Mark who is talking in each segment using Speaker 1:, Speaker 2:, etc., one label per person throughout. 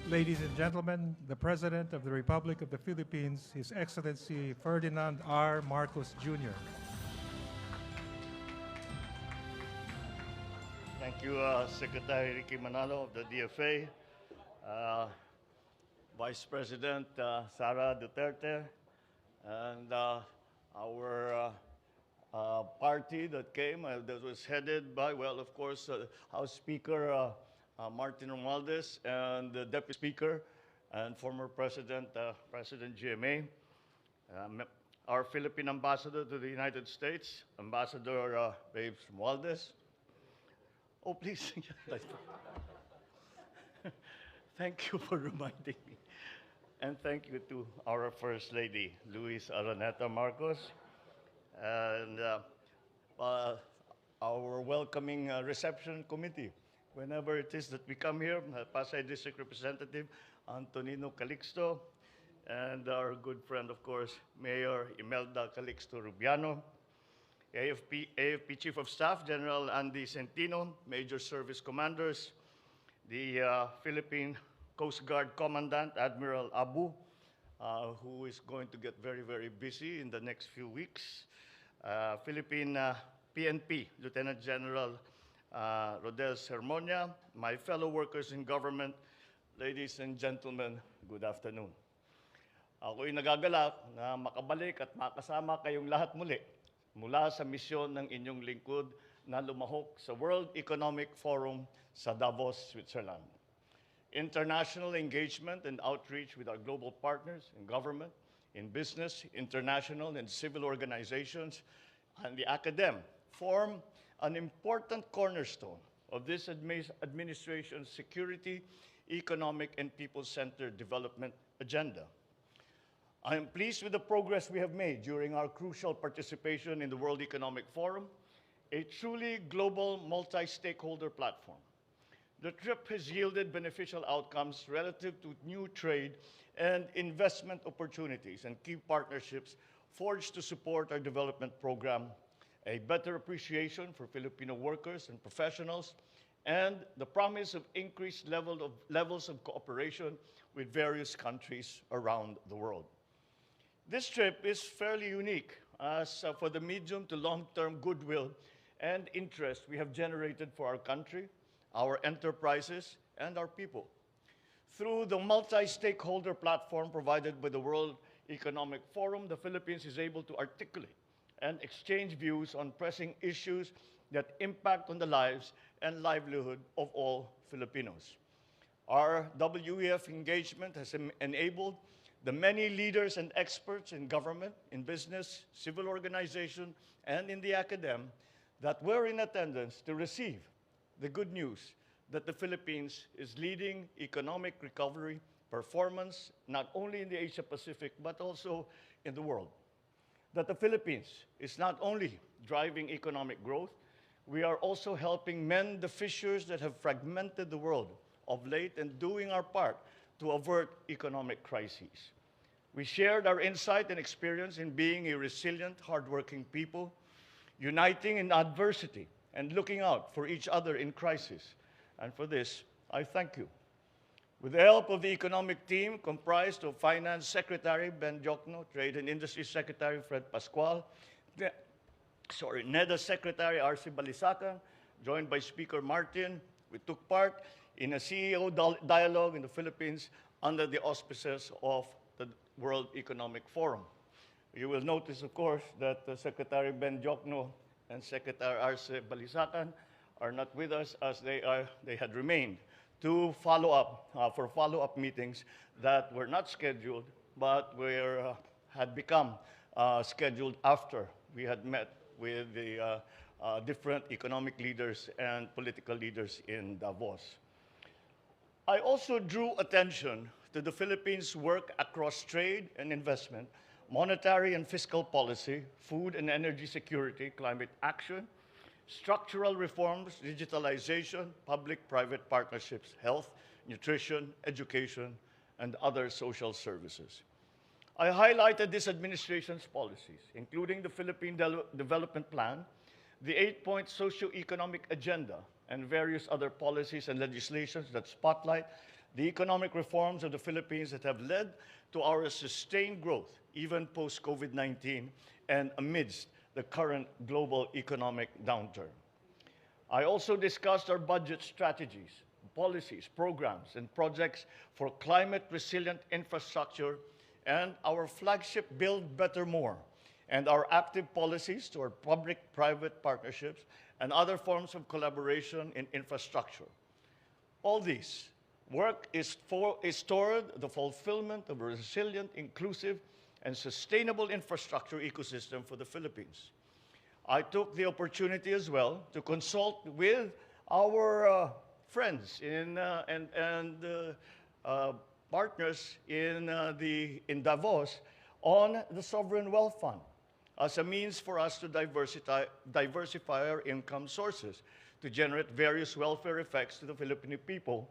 Speaker 1: Ladies and gentlemen, the President of the Republic of the Philippines, His Excellency Ferdinand R. Marcos Jr.
Speaker 2: Thank you, Secretary Ricky Manalo of the DFA, uh, Vice President Sara Duterte, and our party that came, that was headed by, well, of course, House Speaker Martin Romualdez and the Deputy Speaker and former President, President GMA, um, our Philippine Ambassador to the United States, Ambassador Babes Romualdez. Oh, please. Thank you for reminding me. And thank you to our First Lady, Luis Araneta Marcos, and our welcoming reception committee. Whenever it is that we come here, Pasay District Representative Antonino Calixto, and our good friend, of course, Mayor Imelda Calixto Rubiano, AFP Chief of Staff, General Andy Centino, Major Service Commanders, the Philippine Coast Guard Commandant, Admiral Abu, who is going to get very, very busy in the next few weeks, Philippine PNP, Lieutenant General Rodel Sermonia, my fellow workers in government, ladies and gentlemen, good afternoon. Ako'y nagagalak na makabalik at makasama kayong lahat muli mula sa misyon ng inyong lingkod na lumahok sa World Economic Forum sa Davos, Switzerland. International engagement and outreach with our global partners in government, in business, international and civil organizations, and the academe form an important cornerstone of this administration's security, economic, and people-centered development agenda. I am pleased with the progress we have made during our crucial participation in the World Economic Forum, a truly global multi-stakeholder platform. The trip has yielded beneficial outcomes relative to new trade and investment opportunities and key partnerships forged to support our development program, a better appreciation for Filipino workers and professionals, and the promise of increased levels of cooperation with various countries around the world. This trip is fairly unique as for the medium to long-term goodwill and interest we have generated for our country, our enterprises, and our people. Through the multi-stakeholder platform provided by the World Economic Forum, the Philippines is able to articulate and exchange views on pressing issues that impact on the lives and livelihood of all Filipinos. Our WEF engagement has enabled the many leaders and experts in government, in business, civil organization, and in the academe that were in attendance to receive the good news that the Philippines is leading economic recovery performance, not only in the Asia Pacific, but also in the world. That the Philippines is not only driving economic growth, we are also helping mend the fissures that have fragmented the world of late and doing our part to avert economic crises. We shared our insight and experience in being a resilient, hardworking people, uniting in adversity and looking out for each other in crisis. And for this, I thank you. With the help of the economic team comprised of Finance Secretary Ben Jokno, Trade and Industry Secretary Fred Pascual, NEDA Secretary R.C. Balisacan, joined by Speaker Martin, we took part in a CEO dialogue in the Philippines under the auspices of the World Economic Forum. You will notice, of course, that Secretary Ben Jokno and Secretary R.C. Balisacan are not with us as they had remained to follow up, for follow-up meetings that were not scheduled, but had become scheduled after we had met with the different economic leaders and political leaders in Davos. I also drew attention to the Philippines' work across trade and investment, monetary and fiscal policy, food and energy security, climate action, structural reforms, digitalization, public-private partnerships, health, nutrition, education, and other social services. I highlighted this administration's policies, including the Philippine Development Plan, the 8-point socio-economic agenda, and various other policies and legislations that spotlight the economic reforms of the Philippines that have led to our sustained growth, even post-COVID-19 and amidst the current global economic downturn. I also discussed our budget strategies, policies, programs, and projects for climate-resilient infrastructure and our flagship Build Better More, and our active policies toward public-private partnerships and other forms of collaboration in infrastructure. All this work is toward the fulfillment of a resilient, inclusive, and sustainable infrastructure ecosystem for the Philippines. I took the opportunity as well to consult with our friends and partners in Davos on the Sovereign Wealth Fund as a means for us to diversify our income sources to generate various welfare effects to the Filipino people,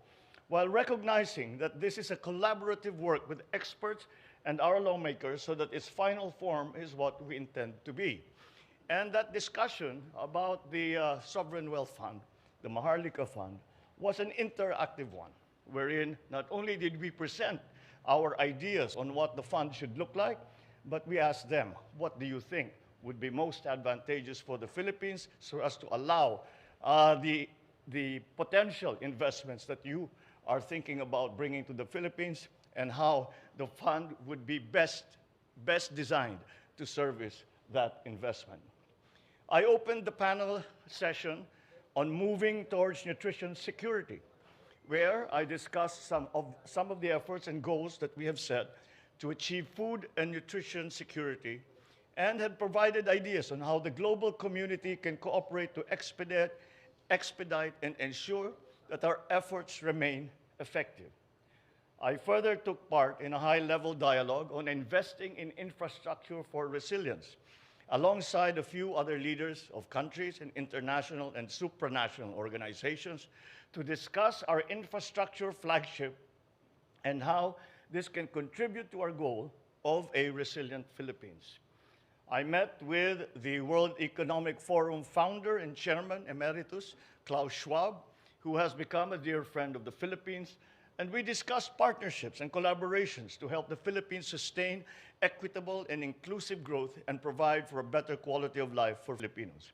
Speaker 2: while recognizing that this is a collaborative work with experts and our lawmakers so that its final form is what we intend to be. And that discussion about the Sovereign Wealth Fund, the Maharlika Fund, was an interactive one, wherein not only did we present our ideas on what the fund should look like, but we asked them, what do you think would be most advantageous for the Philippines so as to allow the potential investments that you are thinking about bringing to the Philippines, and how the fund would be best designed to service that investment. I opened the panel session on moving towards nutrition security, where I discussed some of the efforts and goals that we have set to achieve food and nutrition security, and had provided ideas on how the global community can cooperate to expedite and ensure that our efforts remain effective. I further took part in a high-level dialogue on investing in infrastructure for resilience, alongside a few other leaders of countries and international and supranational organizations, to discuss our infrastructure flagship and how this can contribute to our goal of a resilient Philippines. I met with the World Economic Forum founder and chairman emeritus, Klaus Schwab, who has become a dear friend of the Philippines, and we discussed partnerships and collaborations to help the Philippines sustain equitable and inclusive growth and provide for a better quality of life for Filipinos.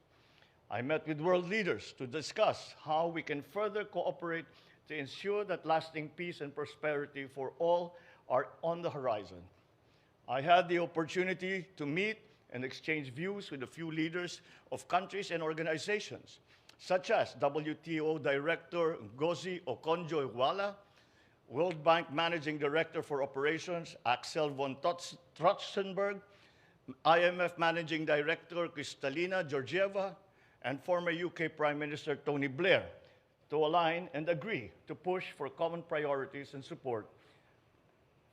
Speaker 2: I met with world leaders to discuss how we can further cooperate to ensure that lasting peace and prosperity for all are on the horizon. I had the opportunity to meet and exchange views with a few leaders of countries and organizations, such as WTO Director Ngozi Okonjo-Iweala, World Bank Managing Director for Operations Axel von Trotzenberg, IMF Managing Director Kristalina Georgieva, and former UK Prime Minister Tony Blair, to align and agree to push for common priorities and support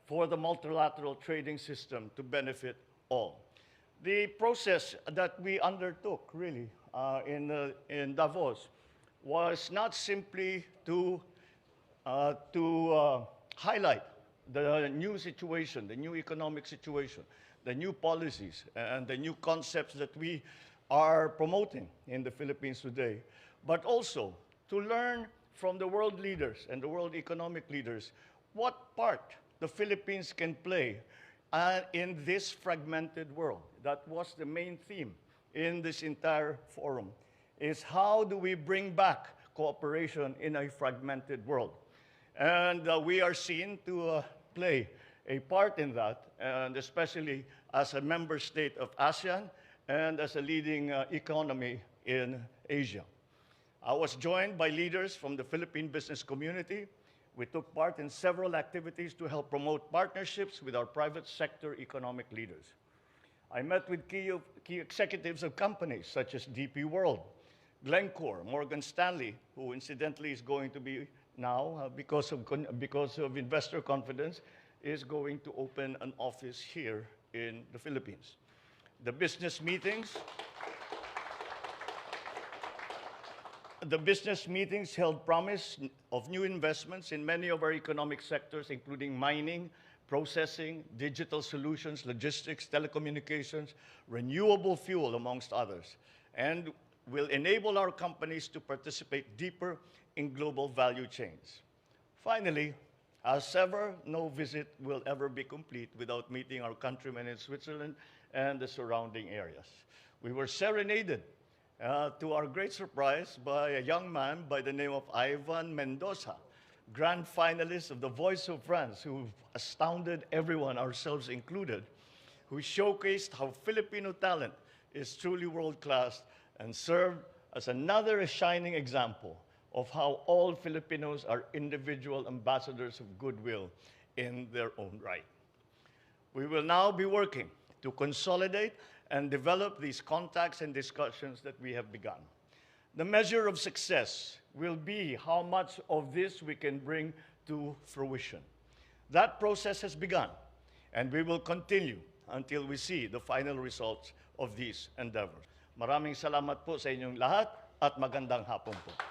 Speaker 2: for the multilateral trading system to benefit all. The process that we undertook, really, in Davos was not simply to highlight the new situation, the new economic situation, the new policies, and the new concepts that we are promoting in the Philippines today, but also to learn from the world leaders and the world economic leaders what part the Philippines can play in this fragmented world. That was the main theme in this entire forum, is how do we bring back cooperation in a fragmented world? And we are seen to play a part in that, and especially as a member state of ASEAN and as a leading economy in Asia. I was joined by leaders from the Philippine business community. We took part in several activities to help promote partnerships with our private sector economic leaders. I met with key executives of companies such as DP World, Glencore, Morgan Stanley, who incidentally is going to be now, because of investor confidence, is going to open an office here in the Philippines. The business meetings held promise of new investments in many of our economic sectors, including mining, processing, digital solutions, logistics, telecommunications, renewable fuel, amongst others, and will enable our companies to participate deeper in global value chains. Finally, As ever, no visit will ever be complete without meeting our countrymen in Switzerland and the surrounding areas. We were serenaded, to our great surprise, by a young man by the name of Ivan Mendoza, grand finalist of The Voice of France, who astounded everyone, ourselves included, who showcased how Filipino talent is truly world-class and served as another shining example of how all Filipinos are individual ambassadors of goodwill in their own right. We will now be working to consolidate and develop these contacts and discussions that we have begun. The measure of success will be how much of this we can bring to fruition. That process has begun, and we will continue until we see the final results of these endeavors. Maraming salamat po sa inyong lahat at magandang hapon po.